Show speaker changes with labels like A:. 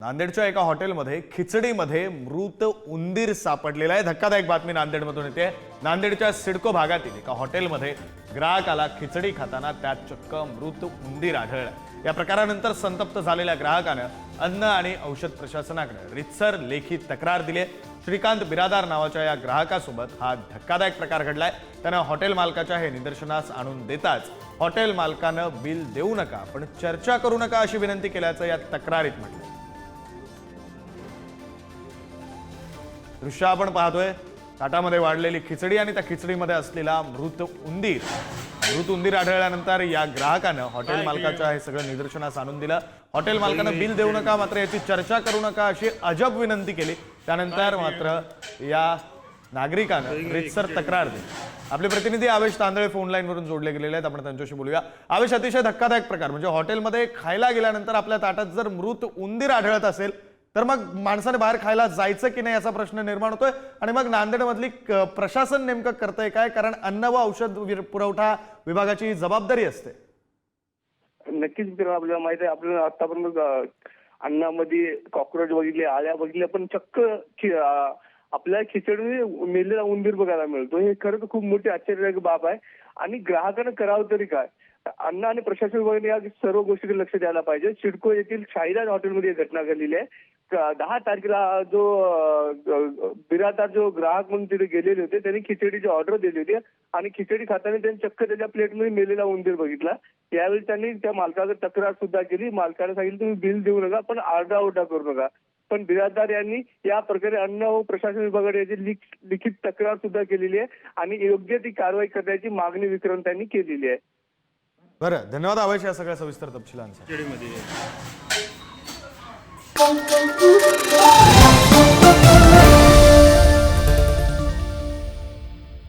A: नांदेडच्या एका हॉटेलमध्ये खिचडीमध्ये मृत उंदीर सापडलेला आहे। धक्कादायक बातमी नांदेडमधून येते। नांदेडच्या सिडको भागातील एका हॉटेलमध्ये ग्राहकाला खिचडी खाताना त्यात चक्क मृत उंदीर आढळला। या प्रकारानंतर संतप्त झालेल्या ग्राहकाने अन्न आणि औषध प्रशासनाकडे रितसर लेखी तक्रार दिली आहे। श्रीकांत बिरादार नावाच्या या ग्राहकासोबत हा धक्कादायक प्रकार घडलाय। त्याने हॉटेल मालकाच्या हे निदर्शनास आणून देताच हॉटेल मालकानं बिल देऊ नका पण चर्चा करू नका अशी विनंती केल्याचं या तक्रारीत म्हटलं। दृश्य आपण पाहतोय, ताटामध्ये वाढलेली खिचडी आणि त्या खिचडीमध्ये असलेला मृत उंदीर आढळल्यानंतर या ग्राहकानं हॉटेल मालकाच्या हे सगळं निदर्शनास आणून दिलं। हॉटेल मालकानं बिल देऊ नका मात्र याची चर्चा करू नका अशी अजब विनंती केली। त्यानंतर मात्र या नागरिकानं रितसर तक्रार दिली। आपले प्रतिनिधी आवेश तांदळे फोन लाईन वरून जोडले गेलेले आहेत, आपण त्यांच्याशी बोलूया। आवेश, अतिशय धक्कादायक प्रकार म्हणजे हॉटेलमध्ये खायला गेल्यानंतर आपल्या ताटात जर मृत उंदीर आढळत असेल तर मग माणसाने बाहेर खायला जायचं की नाही याचा प्रश्न निर्माण होतोय। आणि मग नांदेडमधली प्रशासन नेमकं करतंय काय, कारण अन्न व औषध पुरवठा विभागाची जबाबदारी असते।
B: नक्कीच आपल्याला माहिती आहे, आपल्याला आतापर्यंत अन्नामध्ये कॉक्रोच बघितले, आळ्या बघितल्या, पण चक्क आपल्या खिचडी मेलेला उंदीर बघायला मिळतो। हे खरंच खूप मोठी आश्चर्यकारक बाब आहे आणि ग्राहकांना करावं तरी काय। अन्न आणि प्रशासन विभागाने या सर्व गोष्टीकडे लक्ष द्यायला पाहिजे। सिडको येथील शाहीराज हॉटेलमध्ये घटना घडलेली आहे। 10 तारखेला जो बिरादार जो ग्राहक म्हणून तिथे गेलेले होते त्यांनी खिचडीची ऑर्डर दिली होती आणि खिचडी खाताना त्यांनी चक्क त्याच्या प्लेटमध्ये मेलेला उंदीर बघितला। यावेळी त्यांनी त्या मालकाकडे तक्रार सुद्धा केली। मालकाने सांगितलं तुम्ही बिल देऊ नका पण आरडाओरडा करू नका। पण बिरादार यांनी या प्रकारे अन्न व प्रशासन विभागाकडे याची लिखित तक्रार सुद्धा केलेली आहे आणि योग्य ती कारवाई करण्याची मागणी विक्रेत्यांनी केलेली आहे।
A: बरं, धन्यवाद आवेश या सगळ्या सविस्तर तपशिलांसाठी।